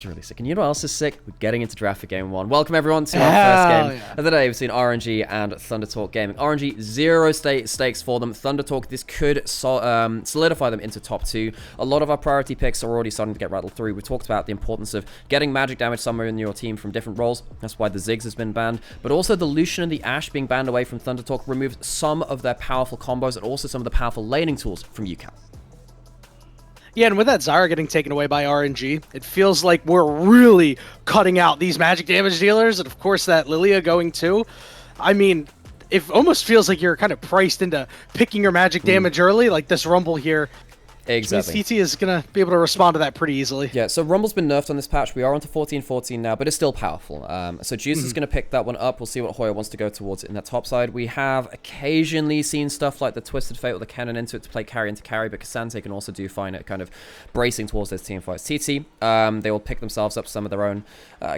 It's really sick. And you know what else is sick? We're getting into draft for game 1. Welcome everyone to our first game of the day. We've seen RNG and Thunder Talk Gaming. RNG, 0 stakes for them. Thunder Talk, this could solidify them into top 2. A lot of our priority picks are already starting to get rattled through. We talked about the importance of getting magic damage somewhere in your team from different roles. That's why the Ziggs has been banned. But also the Lucian and the Ashe being banned away from Thunder Talk removes some of their powerful combos and also some of the powerful laning tools from YanniCasts. Yeah, and with that Zyra getting taken away by RNG, it feels like we're really cutting out these magic damage dealers, and of course that Lilia going too. I mean, it almost feels like you're kind of priced into picking your magic damage early, like this Rumble here. Exactly. TT is going to be able to respond to that pretty easily. Yeah, so Rumble's been nerfed on this patch. We are onto 14-14 now, but it's still powerful. So Juice is going to pick that one up. We'll see what Hoya wants to go towards it in that top side. We have occasionally seen stuff like the Twisted Fate with the cannon into it to play carry into carry, but Cassante can also do fine at kind of bracing towards those team fights. TT, they will pick themselves up some of their own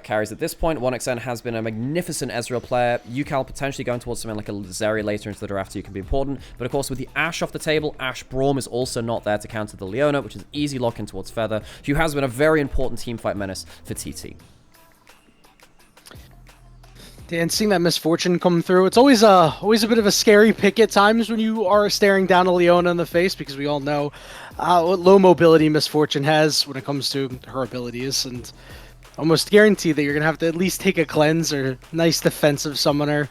carries at this point. 1xN has been a magnificent Ezreal player. UCal potentially going towards something like a Zeri later into the draft you can be important. But of course, with the Ashe off the table, Ashe Braum is also not there to counter the Leona, which is easy lock-in towards Feather, who has been a very important teamfight menace for TT. And seeing that Misfortune come through, it's always a bit of a scary pick at times when you are staring down a Leona in the face, because we all know what low mobility Misfortune has when it comes to her abilities, and almost guaranteed that you're going to have to at least take a cleanse or nice defensive summoner.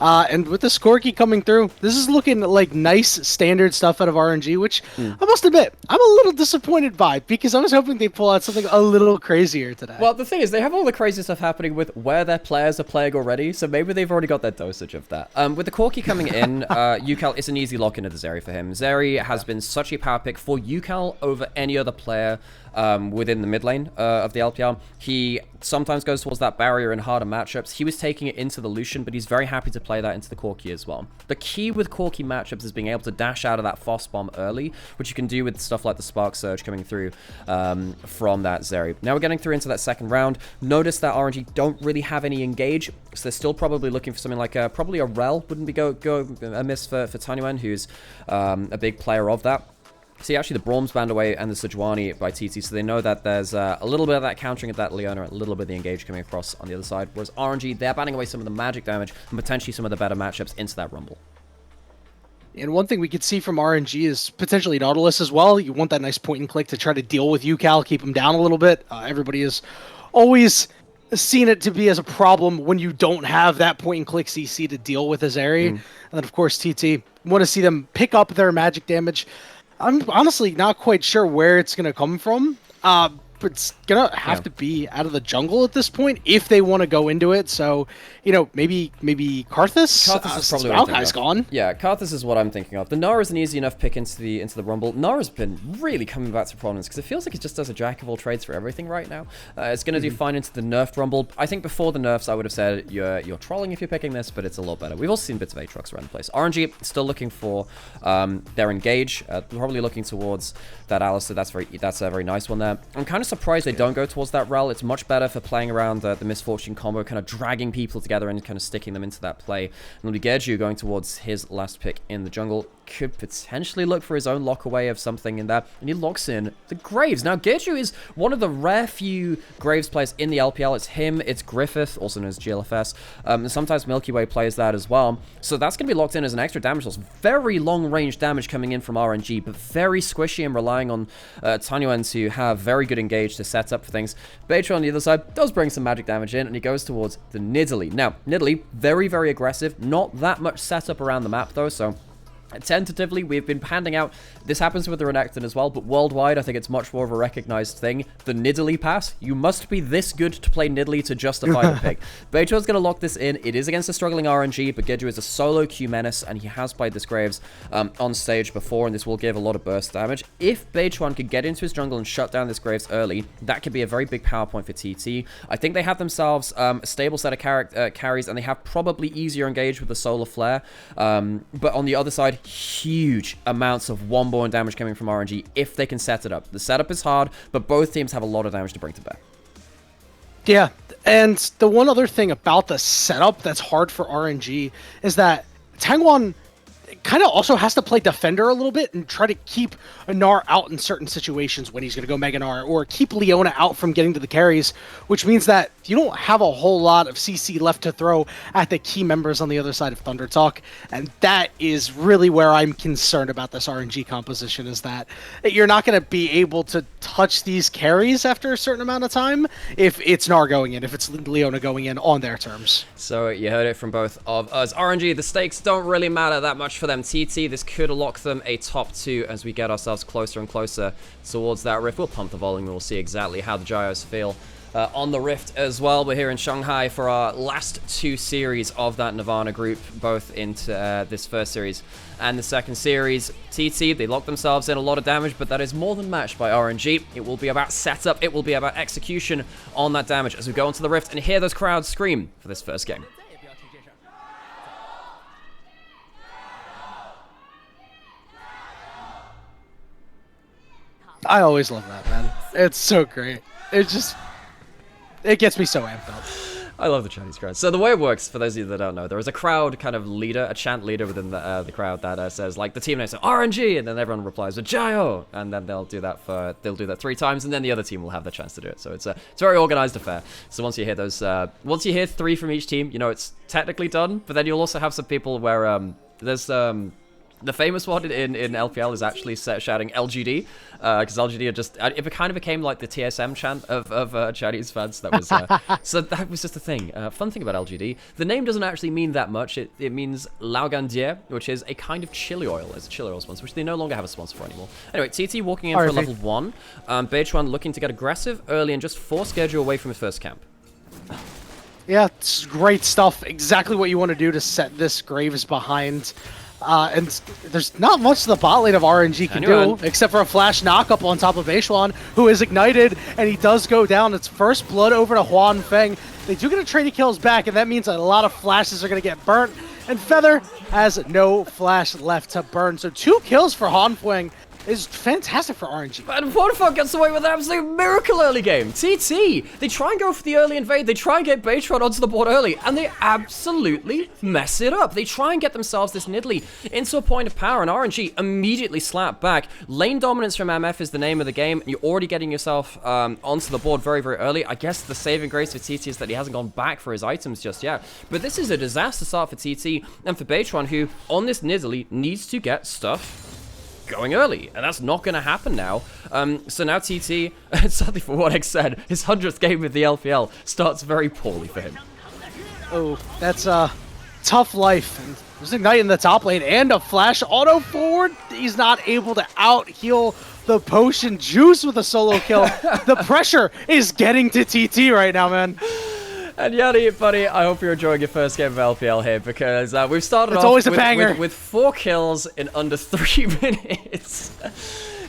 And with the Skorky coming through, this is looking like nice standard stuff out of RNG, which I must admit, I'm a little disappointed by, because I was hoping they'd pull out something a little crazier today. Well, the thing is, they have all the crazy stuff happening with where their players are playing already, so maybe they've already got their dosage of that. With the Corki coming in, UCal, it's an easy lock-in of the Zeri for him. Zeri has been such a power pick for UCal over any other player within the mid lane of the LPL. He sometimes goes towards that barrier in harder matchups. He was taking it into the Lucian, but he's very happy to play that into the Corki as well. The key with Corki matchups is being able to dash out of that Foss bomb early, which you can do with stuff like the Spark Surge coming through from that Zeri. Now we're getting through into that second round. Notice that RNG don't really have any engage, so they're still probably looking for something like probably a Rel wouldn't be go amiss for Tanyuan, who's a big player of that. See, actually, the Braum's banned away and the Sejuani by TT, so they know that there's a little bit of that countering of that Leona, a little bit of the engage coming across on the other side. Whereas RNG, they're banning away some of the magic damage and potentially some of the better matchups into that Rumble. And one thing we could see from RNG is potentially Nautilus as well. You want that nice point and click to try to deal with UCal, keep him down a little bit. Everybody has always seen it to be as a problem when you don't have that point and click CC to deal with Azeri. And then, of course, TT, want to see them pick up their magic damage. I'm honestly not quite sure where it's going to come from, but it's going to have to be out of the jungle at this point if they want to go into it. So, you know, maybe Karthus? Karthus is probably what Maokai's gone. Yeah, Karthus is what I'm thinking of. The Nara is an easy enough pick into the Rumble. Nara's been really coming back to prominence because it feels like it just does a jack of all trades for everything right now. It's going to do fine into the nerfed Rumble. I think before the nerfs, I would have said you're trolling if you're picking this, but it's a lot better. We've also seen bits of Aatrox around the place. RNG still looking for their engage, probably looking towards that Alistair. That's a very nice one there. I'm kind of surprised they don't go towards that Rel. It's much better for playing around the Misfortune combo, kind of dragging people together and kind of sticking them into that play. And Geju going towards his last pick in the jungle could potentially look for his own lock away of something in there, and he locks in the Graves. Now, Geju is one of the rare few Graves players in the LPL. It's him, it's Griffith, also known as GLFS, and sometimes Milky Way plays that as well. So that's going to be locked in as an extra damage source. Very long-range damage coming in from RNG, but very squishy and relying on Tanyuan to have very good engage to set up for things. Beidra on the other side does bring some magic damage in, and he goes towards the Nidalee. Now, Nidalee, very, very aggressive. Not that much setup around the map, though, so tentatively, we've been handing out, this happens with the Renekton as well, but worldwide, I think it's much more of a recognized thing. The Nidalee pass, you must be this good to play Nidalee to justify the pick. Beidrou's going to lock this in. It is against a struggling RNG, but Geju is a solo Q menace, and he has played this Graves on stage before, and this will give a lot of burst damage. If Beidrouan could get into his jungle and shut down this Graves early, that could be a very big power point for TT. I think they have themselves a stable set of carries, and they have probably easier engage with the Solar Flare, but on the other side, huge amounts of one-born damage coming from RNG if they can set it up. The setup is hard, but both teams have a lot of damage to bring to bear. Yeah, and the one other thing about the setup that's hard for RNG is that Tangwan kind of also has to play defender a little bit and try to keep a Gnar out in certain situations when he's going to go Mega Gnar, or keep Leona out from getting to the carries, which means that you don't have a whole lot of CC left to throw at the key members on the other side of Thunder Talk, and that is really where I'm concerned about this RNG composition, is that you're not going to be able to touch these carries after a certain amount of time if it's Gnar going in, if it's Leona going in on their terms. So you heard it from both of us. RNG, the stakes don't really matter that much for them. TT, this could lock them a top 2 as we get ourselves closer and closer towards that rift. We'll pump the volume and we'll see exactly how the Gyos feel on the rift as well. We're here in Shanghai for our last 2 series of that Nirvana group, both into this first series and the second series. TT, they lock themselves in a lot of damage, but that is more than matched by RNG. It will be about setup, it will be about execution on that damage as we go into the rift and hear those crowds scream for this first game. I always love that, man. It's so great. It gets me so amped up. I love the Chinese crowd. So the way it works, for those of you that don't know, there is a crowd kind of leader, a chant leader within the crowd that says, like, the team name, so RNG, and then everyone replies with Jio, and then they'll do that 3 times, and then the other team will have the chance to do it. So it's a very organized affair. So once you hear those, once you hear 3 from each team, you know it's technically done. But then you'll also have some people where there's the famous one in LPL is actually shouting LGD, because LGD are just, it kind of became like the TSM chant of Chinese fans. That was so that was just a thing. Fun thing about LGD, the name doesn't actually mean that much. It means Laogandier, which is a kind of chili oil. It's a chili oil sponsor, which they no longer have a sponsor for anymore. Anyway, TT walking in for level 1. Beichuan looking to get aggressive early and just force Gerju away from his first camp. Yeah, it's great stuff. Exactly what you want to do to set this Graves behind. And there's not much the bot lane of RNG can do, except for a flash knockup on top of Beichuan, who is ignited, and he does go down. It's first blood over to Huan Feng. They do get a trade of kills back, and that means a lot of flashes are going to get burnt, and Feather has no flash left to burn. So 2 kills for Huan Feng is fantastic for RNG. But Vodafone gets away with an absolute miracle early game. TT, they try and go for the early invade. They try and get Beichuan onto the board early, and they absolutely mess it up. They try and get themselves this Nidalee into a point of power, and RNG immediately slap back. Lane dominance from MF is the name of the game, and you're already getting yourself onto the board very, very early. I guess the saving grace for TT is that he hasn't gone back for his items just yet. But this is a disaster start for TT and for Beichuan, who, on this Nidalee, needs to get stuff going early, and that's not going to happen now. So now TT, sadly for what X said, his 100th game with the LPL starts very poorly for him. Oh, that's a tough life. And there's Ignite in the top lane and a flash auto forward. He's not able to out heal the potion juice with a solo kill. The pressure is getting to TT right now, man. And Yanni, buddy, I hope you're enjoying your first game of LPL here, because we've started off always a banger. With 4 kills in under 3 minutes.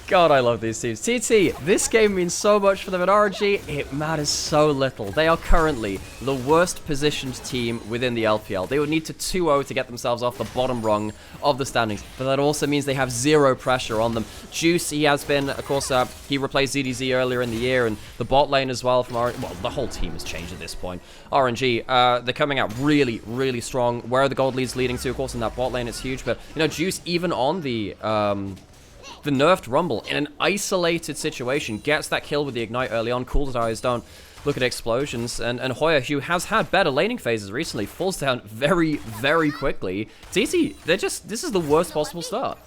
God, I love these teams. TT, this game means so much for them at RNG, it matters so little. They are currently the worst positioned team within the LPL. They would need to 2-0 to get themselves off the bottom rung of the standings, but that also means they have 0 pressure on them. Juice, he has been, of course, he replaced ZDZ earlier in the year, and the bot lane as well from RNG. Well, the whole team has changed at this point. RNG, they're coming out really, really strong. Where are the gold leads leading to? Of course, in that bot lane, it's huge, but, you know, Juice, even on the nerfed Rumble, in an isolated situation, gets that kill with the Ignite early on, cools eyes don't look at explosions, and Hoya, who has had better laning phases recently, falls down very, very quickly. TT, this is the worst possible start.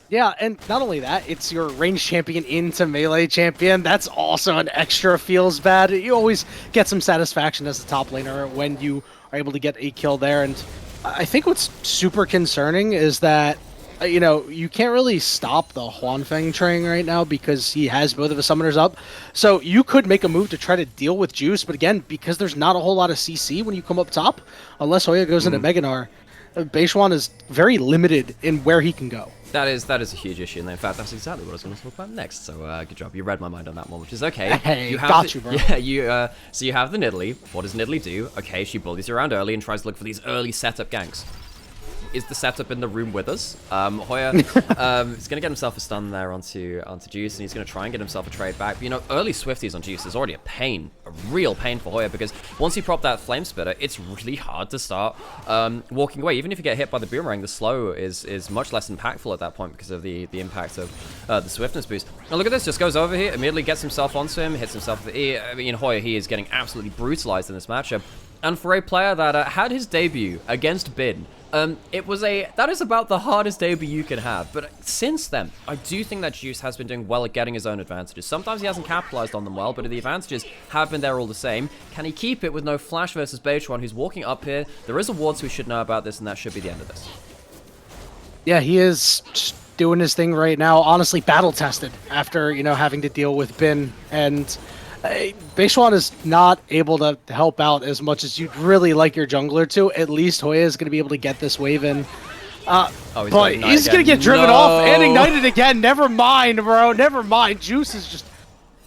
Yeah, and not only that, it's your range champion into melee champion. That's also an extra feels bad. You always get some satisfaction as a top laner when you are able to get a kill there, and I think what's super concerning is that you know, you can't really stop the Huan Feng train right now because he has both of his summoners up. So you could make a move to try to deal with Juice, but again, because there's not a whole lot of CC when you come up top, unless Hoya goes into Mega Gnar, Beichuan is very limited in where he can go. That is a huge issue, and in fact, that's exactly what I was going to talk about next. So good job, you read my mind on that one, which is okay. Hey, got you, bro. Yeah, so you have the Nidalee. What does Nidalee do? Okay, she bullies you around early and tries to look for these early setup ganks. is the setup in the room with us. Hoya is going to get himself a stun there onto Juice, and he's going to try and get himself a trade back. But, you know, early Swifties on Juice is already a pain, a real pain for Hoya, because once you prop that Flame Spitter, it's really hard to start walking away. Even if you get hit by the Boomerang, the slow is much less impactful at that point because of the impact of the Swiftness boost. Now look at this, just goes over here, immediately gets himself onto him, hits himself with the E. I mean, Hoya, he is getting absolutely brutalized in this matchup. And for a player that had his debut against Bin, that is about the hardest debut you can have. But since then, I do think that Juice has been doing well at getting his own advantages. Sometimes he hasn't capitalized on them well, but the advantages have been there all the same. Can he keep it with no Flash versus Beitron, who's walking up here? There is a ward, so we should know about this, and that should be the end of this. Yeah, he is just doing his thing right now. Honestly, battle tested after, you know, having to deal with Bin, and Beitron is not able to help out as much as you'd really like your jungler to. At least Hoya is going to be able to get this wave in. But he's going to get driven off and ignited again. Never mind, bro. Never mind. Juice is just...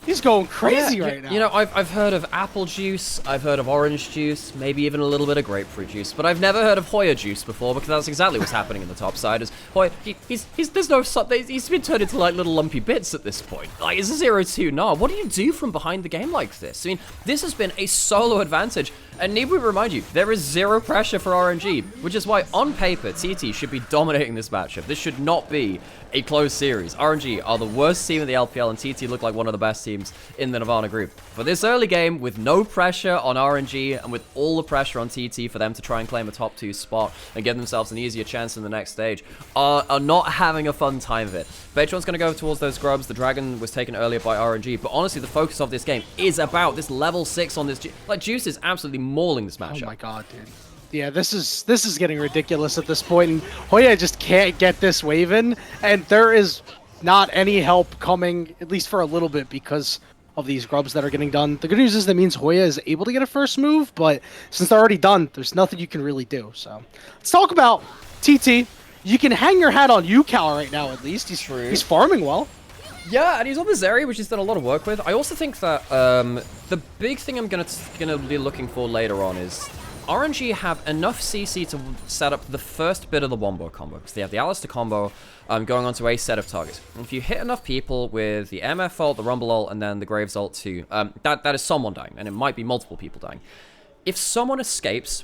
He's going crazy right now. You know, I've heard of apple juice, I've heard of orange juice, maybe even a little bit of grapefruit juice, but I've never heard of Hoya juice before, because that's exactly what's happening in the top side. Is Hoya, he's been turned into like little lumpy bits at this point. Like, it's a 0-2 Gnar. What do you do from behind the game like this? I mean, this has been a solo advantage, and need we remind you, there is zero pressure for RNG, which is why on paper TT should be dominating this matchup. This should not be a close series. RNG are the worst team in the LPL, and TT look like one of the best teams in the Nirvana group. For this early game, with no pressure on RNG, and with all the pressure on TT for them to try and claim a top 2 spot and give themselves an easier chance in the next stage, are not having a fun time of it. Beitron's going to go towards those grubs. The Dragon was taken earlier by RNG, but honestly, the focus of this game is about this level 6 on this... Like, Juice is absolutely mauling this matchup. Oh my god, dude. Yeah, this is getting ridiculous at this point, and Hoya just can't get this wave in, and there is not any help coming, at least for a little bit, because of these grubs that are getting done. The good news is that means Hoya is able to get a first move, but since they're already done, there's nothing you can really do. So let's talk about TT. You can hang your hat on UCal right now, at least. He's farming well. Yeah, and he's on this area, which he's done a lot of work with. I also think that the big thing I'm gonna be looking for later on is RNG have enough CC to set up the first bit of the Wombo combo, because they have the Alistair combo going onto a set of targets. And if you hit enough people with the MF ult, the Rumble ult, and then the Graves ult too, that is someone dying, and it might be multiple people dying. If someone escapes,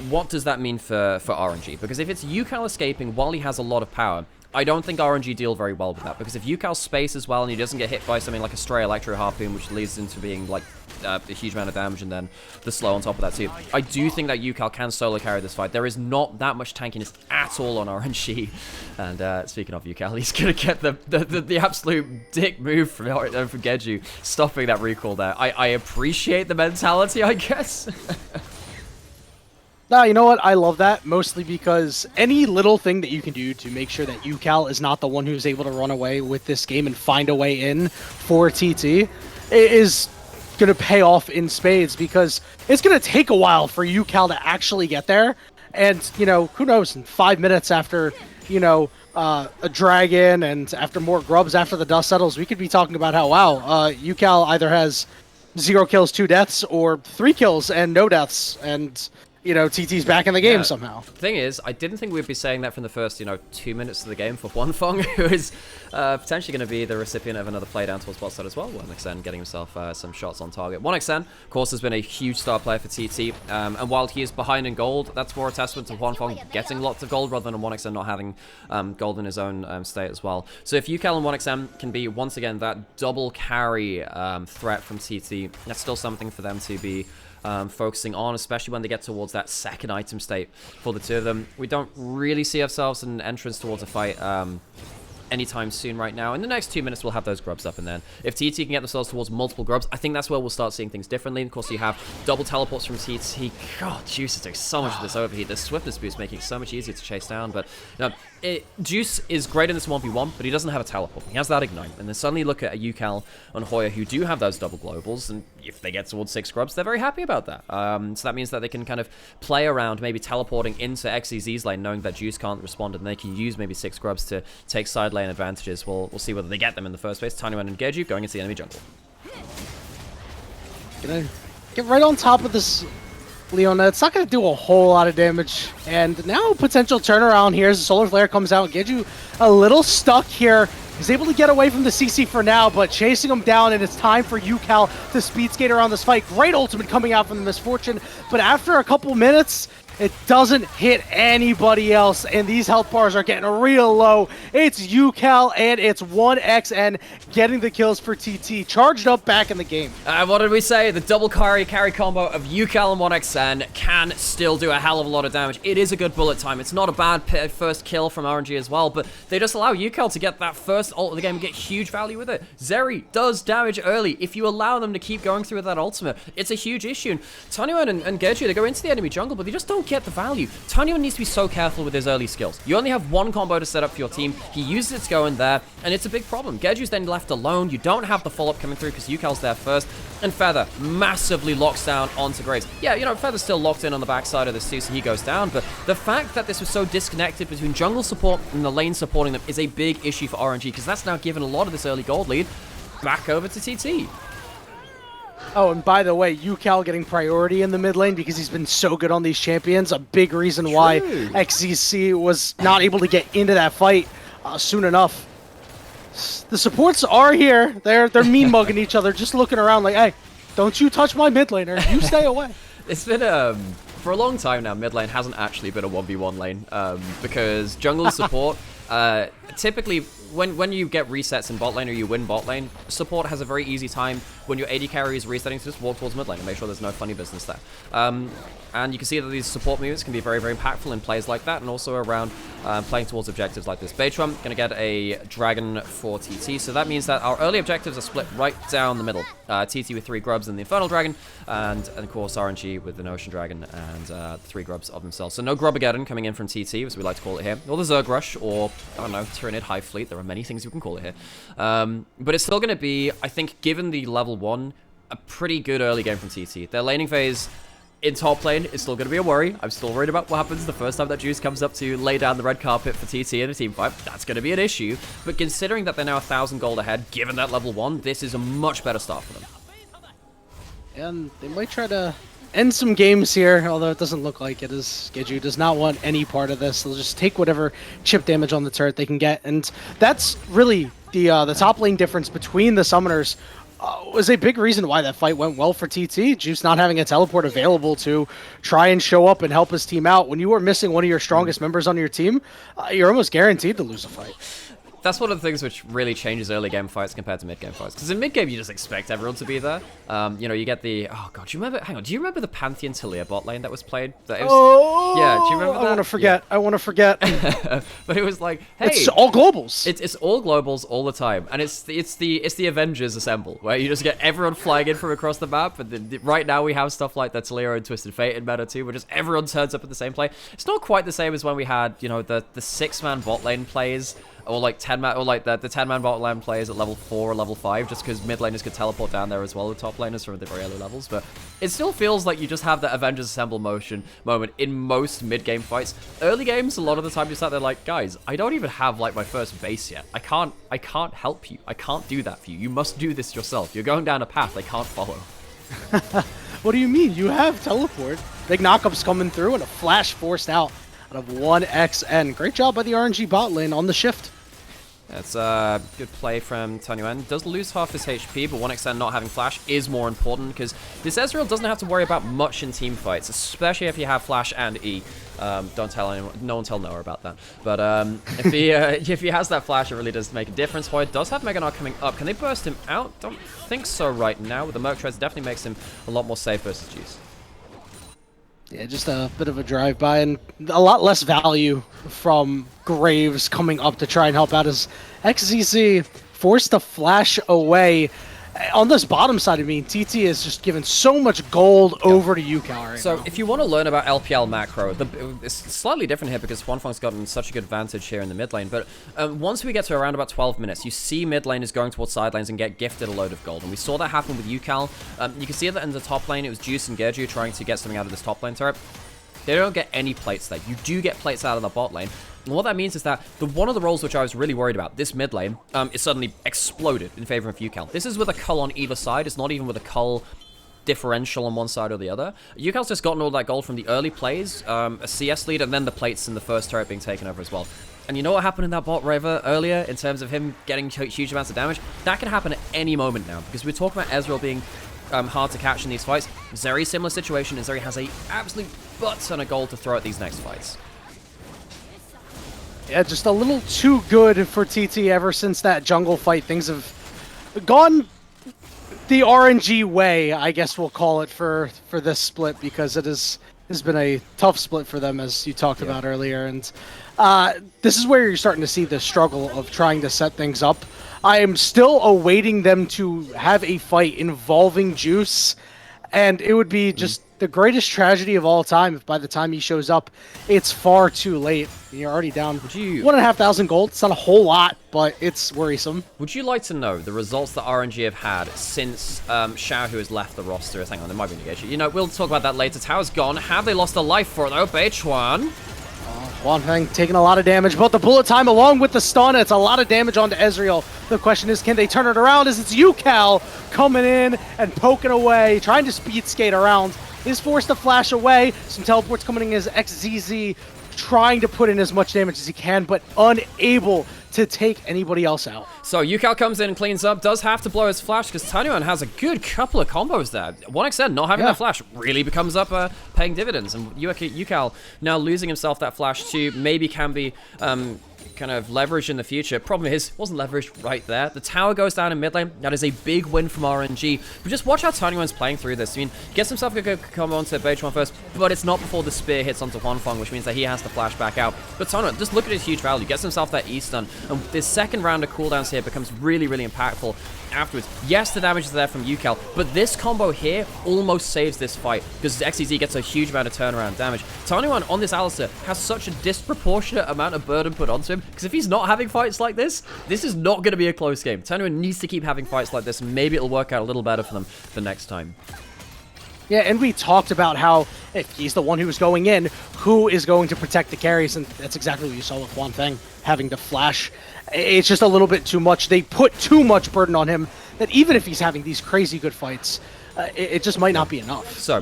what does that mean for RNG? Because if it's UCal escaping while he has a lot of power, I don't think RNG deal very well with that, because if UCal spaces well and he doesn't get hit by something like a stray Electro Harpoon, which leads into being like a huge amount of damage, and then the slow on top of that too, I do think that UCal can solo carry this fight. There is not that much tankiness at all on RNG. And speaking of UCal, he's going to get the absolute dick move from Geju, stopping that recall there. I appreciate the mentality, I guess. Nah, you know what? I love that, mostly because any little thing that you can do to make sure that UCal is not the one who's able to run away with this game and find a way in for TT is going to pay off in spades, because it's going to take a while for UCal to actually get there. And, you know, who knows, in 5 minutes after, you know, a dragon and after more grubs after the dust settles, we could be talking about how, wow, UCal either has 0 kills, 2 deaths, or 3 kills and no deaths, and... you know, TT's back in the game somehow. The thing is, I didn't think we'd be saying that from the first, 2 minutes of the game for Wanfeng, who is potentially going to be the recipient of another play down towards bot side as well. 1xN getting himself some shots on target. 1xN, of course, has been a huge star player for TT, and while he is behind in gold, that's more a testament to Wanfeng getting lots of gold rather than 1xN not having gold in his own state as well. So if UCal and 1xN can be, once again, that double carry threat from TT, that's still something for them to be focusing on, especially when they get towards that second item state for the two of them. We don't really see ourselves in an entrance towards a fight anytime soon right now. In the next 2 minutes, we'll have those grubs up, and then if TT can get themselves towards multiple grubs, I think that's where we'll start seeing things differently. Of course, you have double teleports from TT. God, Juice is doing so much of this overheat. The swiftness boost making it so much easier to chase down, but Juice is great in this 1v1, but he doesn't have a teleport. He has that ignite, and then suddenly look at a UCal and Hoya who do have those double globals, and if they get towards 6 grubs, they're very happy about that. So that means that they can kind of play around maybe teleporting into XEZ's lane, knowing that Juice can't respond, and they can use maybe 6 grubs to take side lane advantages. We'll see whether they get them in the first place. Tinyman and Geju going into the enemy jungle. Gonna get right on top of this Leona, it's not going to do a whole lot of damage. And now potential turnaround here as the Solar Flare comes out and gets you a little stuck here. He's able to get away from the CC for now, but chasing him down, and it's time for UCal to speed skate around this fight. Great ultimate coming out from the Misfortune, but after a couple minutes, it doesn't hit anybody else, and these health bars are getting real low. It's UCal, and it's 1XN getting the kills for TT, charged up back in the game. What did we say? The double carry combo of UCal and 1XN can still do a hell of a lot of damage. It is a good bullet time. It's not a bad first kill from RNG as well, but they just allow UCal to get that first ult of the game and get huge value with it. Zeri does damage early. If you allow them to keep going through with that ultimate, it's a huge issue. And Tanyuan and Gertrude, they go into the enemy jungle, but they just don't get the value. Tanyuan needs to be so careful with his early skills. You only have one combo to set up for your team. He uses it to go in there, and it's a big problem. Gertrude's then left alone. You don't have the follow-up coming through because UCal's there first, and Feather massively locks down onto Graves. Yeah, you know, Feather's still locked in on the backside of this too, so he goes down, but the fact that this was so disconnected between jungle support and the lane supporting them is a big issue for RNG, because that's now given a lot of this early gold lead back over to TT. Oh, and by the way, UCal getting priority in the mid lane because he's been so good on these champions. A big reason why XZC was not able to get into that fight soon enough. The supports are here. They're mean mugging each other, just looking around like, hey, don't you touch my mid laner. You stay away. It's been for a long time now, mid lane hasn't actually been a 1v1 lane because jungle support typically when you get resets in bot lane or you win bot lane, support has a very easy time when your AD carry is resetting to just walk towards mid lane and make sure there's no funny business there. And you can see that these support moves can be very, very impactful in plays like that, and also around playing towards objectives like this. Beitram going to get a dragon for TT, so that means that our early objectives are split right down the middle. TT with 3 grubs and the Infernal Dragon, and of course RNG with an Ocean Dragon and 3 grubs of themselves. So no Grubageddon coming in from TT, as we like to call it here, or the Zerg Rush, or, I don't know, Tyranid Hive Fleet. There are many things you can call it here. But it's still going to be, I think, given the level 1, a pretty good early game from TT. Their laning phase in top lane is still going to be a worry. I'm still worried about what happens the first time that Juice comes up to lay down the red carpet for TT in a team fight. That's going to be an issue. But considering that they're now 1,000 gold ahead, given that level 1, this is a much better start for them. And they might try to end some games here, although it doesn't look like it, as Geju does not want any part of this. They'll just take whatever chip damage on the turret they can get. And that's really the top lane difference between the summoners. Was a big reason why that fight went well for TT. Juice not having a teleport available to try and show up and help his team out. When you are missing one of your strongest members on your team, you're almost guaranteed to lose a fight. That's one of the things which really changes early game fights compared to mid game fights. Because in mid game, you just expect everyone to be there. You know, you get the, oh god, do you remember? Hang on, do you remember the Pantheon Talia bot lane that was played? Yeah, do you remember that? I want to forget. Yeah. I want to forget. But it was like, hey, it's all globals. It's all globals all the time, and it's the Avengers assemble, where you just get everyone flying in from across the map. And right now we have stuff like that Talia and Twisted Fate in meta too, where just everyone turns up at the same play. It's not quite the same as when we had, you know, the 6-man bot lane plays. Or like 10-man, or like the 10-man bot lane plays at level 4 or level 5, just because mid laners could teleport down there as well with top laners from the very early levels. But it still feels like you just have that Avengers Assemble moment in most mid-game fights. Early games, a lot of the time you start there like, guys, I don't even have like my first base yet. I can't help you. I can't do that for you. You must do this yourself. You're going down a path I can't follow. What do you mean? You have teleport. Big knockups coming through and a flash forced out of 1XN. Great job by the RNG bot lane on the shift. That's a good play from Tanyuan. Does lose half his HP, but 1XN not having flash is more important because this Ezreal doesn't have to worry about much in team fights, especially if you have flash and E. Don't tell anyone. No one tell Noah about that. But if he has that flash, it really does make a difference. Hoy does have Mega Knight coming up. Can they burst him out? Don't think so right now. With the Merc Treads, definitely makes him a lot more safe versus Juice. Yeah, just a bit of a drive-by and a lot less value from Graves coming up to try and help out as XZC forced to flash away. On this bottom side, I mean, TT is just given so much gold over to UCal right So now. if you want to learn about LPL macro, it's slightly different here because Huanfeng's gotten such a good advantage here in the mid lane. But once we get to around about 12 minutes, you see mid lane is going towards side lanes and get gifted a load of gold. And we saw that happen with UCal. You can see that in the top lane, it was Juice and Gerju trying to get something out of this top lane turret. They don't get any plates there. You do get plates out of the bot lane. And what that means is that one of the roles which I was really worried about, this mid lane, is suddenly exploded in favor of UCal. This is with a cull on either side. It's not even with a cull differential on one side or the other. YanniCasts just gotten all that gold from the early plays, a CS lead, and then the plates and the first turret being taken over as well. And you know what happened in that bot river earlier in terms of him getting huge amounts of damage? That can happen at any moment now, because we're talking about Ezreal being hard to catch in these fights. Very similar situation, and Zeri has a absolute butt ton of gold to throw at these next fights. Yeah, just a little too good for TT ever since that jungle fight. Things have gone the RNG way, I guess we'll call it, for this split, because it has been a tough split for them, as you talked about earlier. And this is where you're starting to see the struggle of trying to set things up. I am still awaiting them to have a fight involving Juice, and it would be just the greatest tragedy of all time if by the time he shows up, it's far too late. You're already down 1,500 gold. It's not a whole lot, but it's worrisome. Would you like to know the results that RNG have had since Xiao, who has left the roster? Hang on, there might be negation. You know, we'll talk about that later. Tower's gone. Have they lost a life for it, though? Beichuan. Wanfeng taking a lot of damage, but the bullet time along with the stun, it's a lot of damage onto Ezreal. The question is, can they turn it around, as it's YuCal coming in and poking away, trying to speed skate around. Is forced to flash away. Some teleports coming in as XZZ, trying to put in as much damage as he can, but unable to take anybody else out. So YuCal comes in and cleans up, does have to blow his flash, because Tanyuan has a good couple of combos there. 1xN not having that flash really becomes up paying dividends, and YuCal now losing himself that flash too, maybe can be kind of leveraged in the future. Problem is, it wasn't leveraged right there. The tower goes down in mid lane. That is a big win from RNG. But just watch how Tanyuan's playing through this. I mean, gets himself a good combo onto Beichuan first, but it's not before the spear hits onto Wanfeng, which means that he has to flash back out. But Tanyuan, just look at his huge value. Gets himself that E-stun, and this second round of cooldowns here becomes really, really impactful afterwards. Yes, the damage is there from YuCal, but this combo here almost saves this fight, because XEZ gets a huge amount of turnaround damage. Tanyuan on this Alistar has such a disproportionate amount of burden put onto him, because if he's not having fights like this is not going to be a close game. Tanyuan needs to keep having fights like this, and maybe it'll work out a little better for them for next time. Yeah, and we talked about how if he's the one who's going in, who is going to protect the carries, and that's exactly what you saw with Wanfeng having to flash. It's just a little bit too much. They put too much burden on him that even if he's having these crazy good fights, it just might not be enough. So,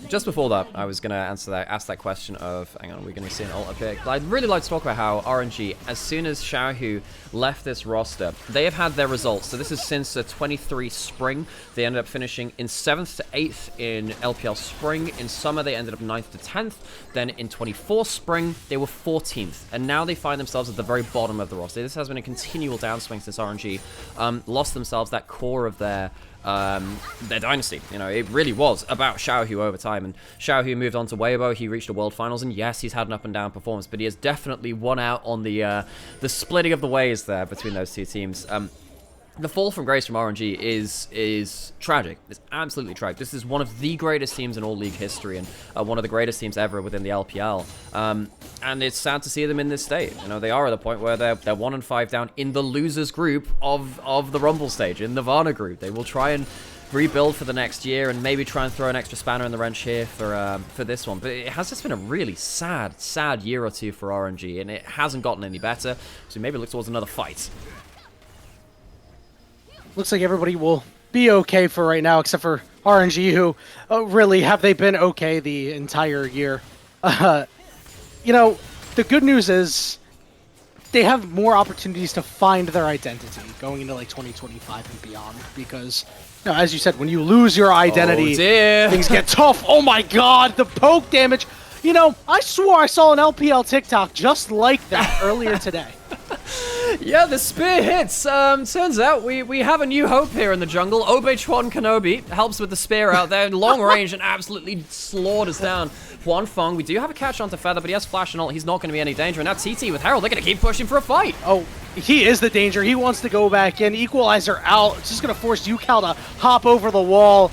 just before that, I was going to ask that question of, hang on, we're going to see an ult up here. I'd really like to talk about how RNG, as soon as Xiaohu left this roster, they have had their results. So this is since the 23 spring. They ended up finishing in 7th to 8th in LPL spring. In summer, they ended up 9th to 10th. Then in 24 spring, they were 14th. And now they find themselves at the very bottom of the roster. This has been a continual downswing since RNG lost themselves that core of their dynasty. You know, it really was about Xiaohu over time, and Xiaohu moved on to Weibo. He reached the World Finals, and yes, he's had an up and down performance, but he has definitely won out on the splitting of the ways there between those two teams. The fall from grace from RNG is tragic. It's absolutely tragic. This is one of the greatest teams in all league history, and one of the greatest teams ever within the LPL. And it's sad to see them in this state. You know, they are at a point where they're 1-5 down in the losers group of the Rumble stage, in Nirvana group. They will try and rebuild for the next year and maybe try and throw an extra spanner in the wrench here for this one. But it has just been a really sad year or two for RNG, and it hasn't gotten any better. So maybe look towards another fight. Looks like everybody will be okay for right now, except for RNG, who really have they been okay the entire year. You know, the good news is they have more opportunities to find their identity going into like 2025 and beyond, because, you know, as you said, when you lose your identity, things get tough. Oh my god, the poke damage. You know, I swore I saw an LPL TikTok just like that earlier today. Yeah, the spear hits. Turns out we have a new hope here in the jungle. Obeichuan Kenobi helps with the spear out there, long range, and absolutely slaughters down Wanfeng. We do have a catch onto Feather, but he has flash and ult. He's not going to be any danger. And now TT with Herald, they're going to keep pushing for a fight. Oh, he is the danger. He wants to go back in. Equalizer out. It's just going to force YuCal to hop over the wall.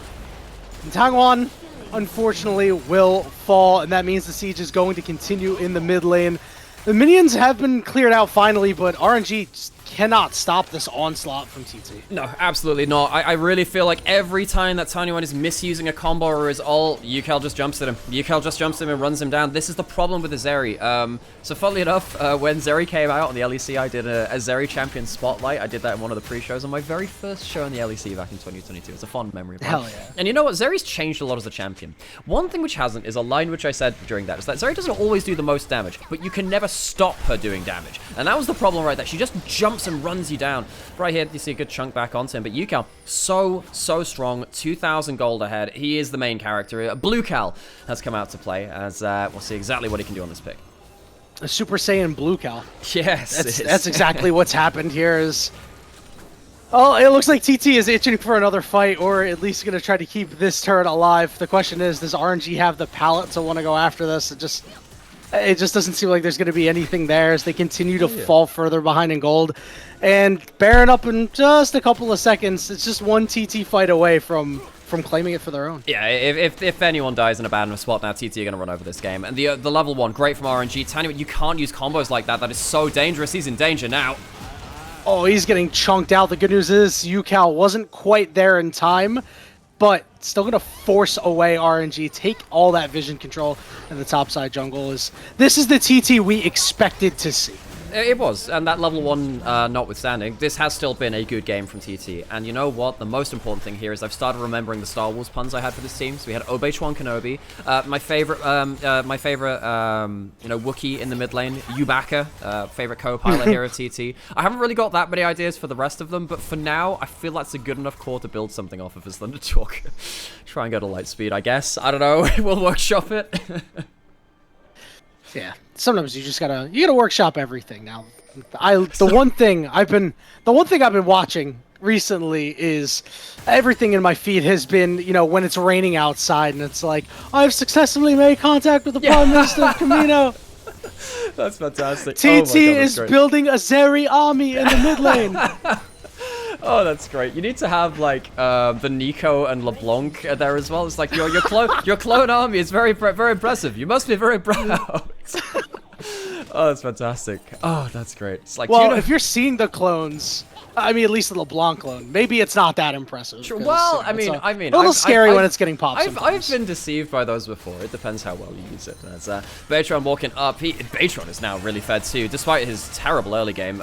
And Tanyuan, unfortunately, will fall, and that means the siege is going to continue in the mid lane. The minions have been cleared out finally, but RNG just cannot stop this onslaught from TT. No, absolutely not. I really feel like every time that Tanya1 is misusing a combo or his ult, YuCal just jumps at him. YuCal just jumps at him and runs him down. This is the problem with the Zeri. So funnily enough, when Zeri came out on the LEC, I did a Zeri champion spotlight. I did that in one of the pre-shows on my very first show on the LEC back in 2022. It's a fond memory of mine. Hell yeah. And you know what? Zeri's changed a lot as a champion. One thing which hasn't is a line which I said during that, is that Zeri doesn't always do the most damage, but you can never stop her doing damage. And that was the problem right there. She just jumps and runs you down. Right here, you see a good chunk back onto him. But YuCal, so strong. 2,000 gold ahead. He is the main character. Blue Cal has come out to play, as we'll see exactly what he can do on this pick. A Super Saiyan Blue Cal. Yes, that's exactly what's happened here. Is oh, it looks like TT is itching for another fight, or at least going to try to keep this turret alive. The question is, does RNG have the palate to want to go after this? It just doesn't seem like there's going to be anything there as they continue to fall further behind in gold. And Baron up in just a couple of seconds. It's just one TT fight away from claiming it for their own. Yeah, if anyone dies in a bad enough spot now, TT are going to run over this game. And the level 1, great from RNG. Tanya, you can't use combos like that. That is so dangerous. He's in danger now. Oh, he's getting chunked out. The good news is YuCal wasn't quite there in time, but still going to force away RNG, take all that vision control in the topside jungle. This is the TT we expected to see. It was, and that level 1 notwithstanding, this has still been a good game from TT. And you know what? The most important thing here is I've started remembering the Star Wars puns I had for this team. So we had Obi-Wan Kenobi, my favorite, Wookiee in the mid lane, Chewbacca, favorite co-pilot here at TT. I haven't really got that many ideas for the rest of them, but for now, I feel that's a good enough core to build something off of as Thunder Talk. Try and go to light speed, I guess. I don't know. We'll workshop it. Yeah, sometimes you just gotta workshop everything. Now, the one thing I've been watching recently is everything in my feed has been, when it's raining outside and it's like, I've successfully made contact with the Prime Minister of Camino. That's fantastic. TT is building a Zeri army in the mid lane. Oh, that's great. You need to have, like, the Nico and LeBlanc there as well. It's like, your clone army is very impressive. You must be very proud. Oh, that's fantastic. Oh, that's great. It's like, well, if you're seeing the clones, I mean, at least the LeBlanc clone, maybe it's not that impressive. Sure. Well, I mean, a little scary when it's getting popped. I've been deceived by those before. It depends how well you use it. There's Baytron walking up. Baytron is now really fed too, despite his terrible early game.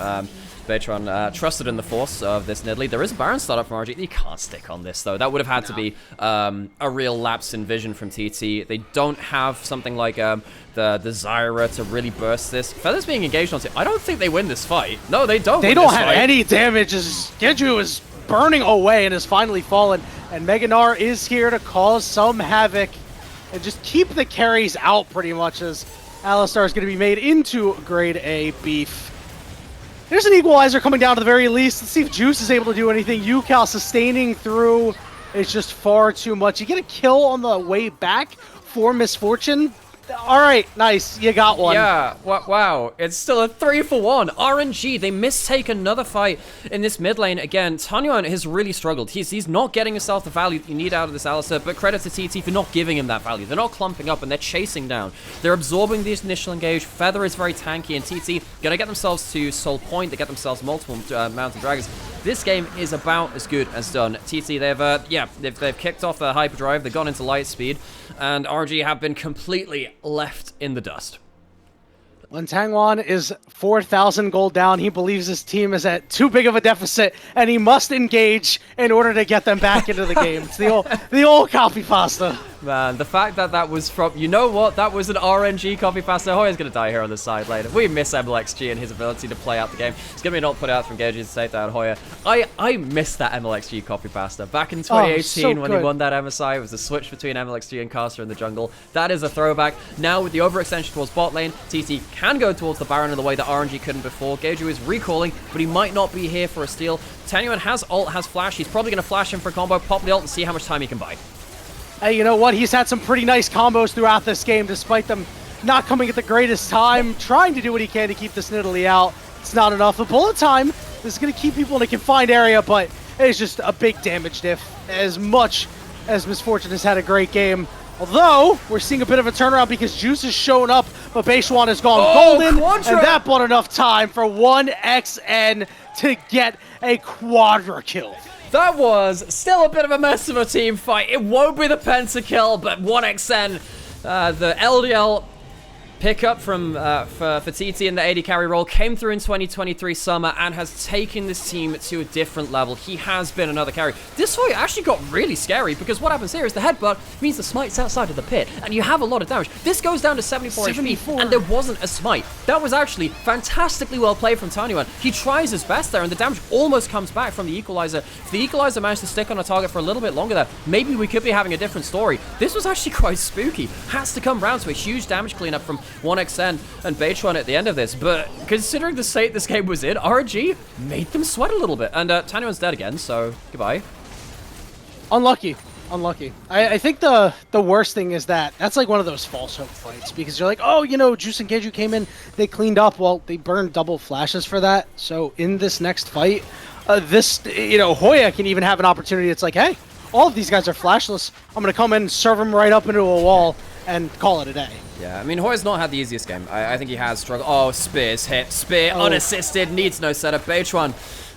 Baytron trusted in the force of this Nidalee. There is a Baron startup from RNG. You can't stick on this, though. That would have had to be a real lapse in vision from TT. They don't have something like the Zyra to really burst this. Feather's being engaged onto it. I don't think they win this fight. No, they don't. They don't have any damage. Geju is burning away and has finally fallen. And Meganar is here to cause some havoc and just keep the carries out pretty much, as Alistar is going to be made into grade A beef. There's an equalizer coming down to the very least. Let's see if Juice is able to do anything. YuCal sustaining through. It's just far too much. You get a kill on the way back for Misfortune. All right, nice. You got one. Yeah, wow. It's still a 3-for-1. RNG, they mistake another fight in this mid lane. Again, Tanya1 has really struggled. He's not getting himself the value that you need out of this Alistar, but credit to TT for not giving him that value. They're not clumping up and they're chasing down. They're absorbing the initial engage. Feather is very tanky, and TT gonna get themselves to Soul Point. They get themselves multiple Mountain Dragons. This game is about as good as done. TT, they've kicked off their hyperdrive. They've gone into light speed, and RNG have been completely left in the dust. When Tangwan is 4,000 gold down, he believes his team is at too big of a deficit, and he must engage in order to get them back into the game. It's the old copy pasta. Man, the fact that was from, you know what, that was an RNG copy pasta. Hoya's going to die here on the side later. We miss MLXG and his ability to play out the game. It's going to be not put out from Gauge's to take down Hoya. I miss that MLXG copy pasta. Back in 2018 when he won that MSI, it was a switch between MLXG and Caster in the jungle. That is a throwback. Now with the overextension towards bot lane, TT can go towards the Baron in the way that RNG couldn't before. Gauge is recalling, but he might not be here for a steal. Tanyuan has ult, has flash. He's probably going to flash him for a combo, pop the ult, and see how much time he can buy. Hey, you know what? He's had some pretty nice combos throughout this game, despite them not coming at the greatest time, trying to do what he can to keep this Nidalee out. It's not enough. The bullet time is going to keep people in a confined area, but it's just a big damage diff. As much as Misfortune has had a great game, although we're seeing a bit of a turnaround because Juice has shown up, but Beishwan has gone golden, and that bought enough time for 1xN to get a quadra kill. That was still a bit of a mess of a team fight. It won't be the pentakill, but 1xN, the LDL pickup from for TT in the AD carry role came through in 2023 summer and has taken this team to a different level. He has been another carry. This fight actually got really scary because what happens here is the headbutt means the smite's outside of the pit and you have a lot of damage. This goes down to 74 HP and there wasn't a smite. That was actually fantastically well played from Tanyuan. He tries his best there and the damage almost comes back from the equalizer. If the equalizer managed to stick on a target for a little bit longer there, maybe we could be having a different story. This was actually quite spooky. Has to come round to a huge damage cleanup from 1xN and Beitron at the end of this, but considering the state this game was in, RNG made them sweat a little bit, and Tanyuan's dead again, so goodbye. Unlucky. I think the worst thing is that's like one of those false hope fights, because you're like, oh, you know, Juice and Keiju came in, they cleaned up, well, they burned double flashes for that, so in this next fight, Hoya can even have an opportunity. It's like, hey, all of these guys are flashless, I'm gonna come in, serve them right up into a wall, and call it a day. Yeah, I mean, Hoya's not had the easiest game. I think he has struggled. Oh, Spear's hit. Spear, unassisted, needs no setup. Beitron,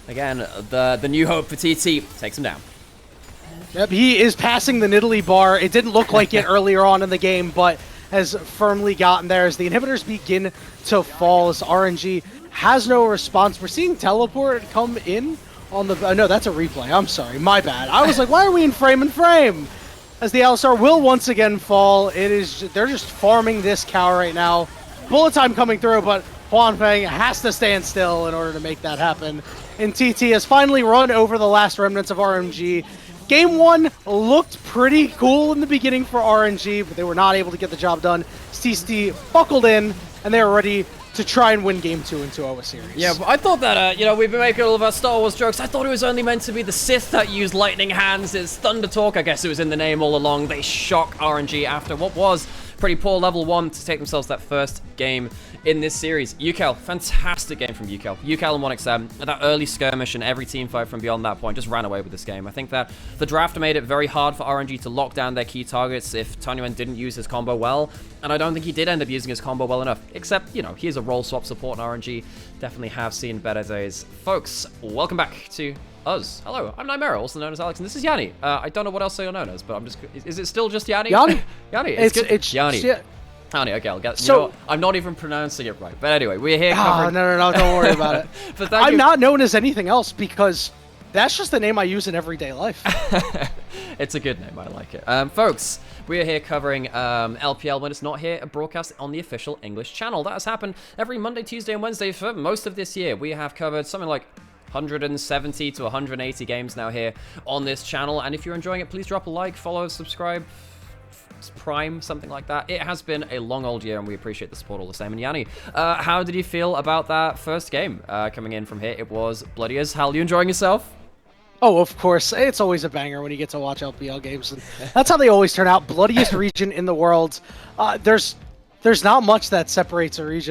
again, the new hope for TT, takes him down. Yep, he is passing the Nidalee bar. It didn't look like it earlier on in the game, but has firmly gotten there as the inhibitors begin to fall, as RNG has no response. We're seeing Teleport come in on the... no, that's a replay. I'm sorry, my bad. I was like, why are we in frame and frame? As the Alistar will once again fall. They're just farming this cow right now. Bullet time coming through, but Huanfeng has to stand still in order to make that happen. And TT has finally run over the last remnants of RNG. Game 1 looked pretty cool in the beginning for RNG, but they were not able to get the job done. TT buckled in, and they were ready to try and win Game 2 into a series. Yeah, I thought that, we've been making all of our Star Wars jokes. I thought it was only meant to be the Sith that used lightning hands. It's Thunder Talk. I guess it was in the name all along. They shock RNG after what was pretty poor level 1 to take themselves that first game in this series. UCal, fantastic game from UCal. UCal and 1xN, that early skirmish and every team fight from beyond that point just ran away with this game. I think that the draft made it very hard for RNG to lock down their key targets if Tanyuan didn't use his combo well, and I don't think he did end up using his combo well enough, except, he is a role swap support in RNG. Definitely have seen better days. Folks, welcome back to us. Hello, I'm Nymaera, also known as Alex, and this is Yanni. I don't know what else you're known as, but I'm just... Is it still just Yanni? Yanni. Yanni, it's Yanni. Yeah. Yanni, okay, I'll get... So, I'm not even pronouncing it right. But anyway, we're here covering... No, don't worry about it. But I'm not known as anything else because that's just the name I use in everyday life. It's a good name, I like it. Folks, we are here covering LPL when it's not here, a broadcast on the official English channel. That has happened every Monday, Tuesday, and Wednesday for most of this year. We have covered something like 170 to 180 games now here on this channel, and if you're enjoying it, please drop a like, follow, subscribe, Prime, something like that. It has been a long old year, and we appreciate the support all the same. And Yanni, how did you feel about that first game coming in from here? It was bloody as hell. You enjoying yourself? Oh, of course. It's always a banger when you get to watch LPL games, and that's how they always turn out. Bloodiest region in the world. There's not much that separates a region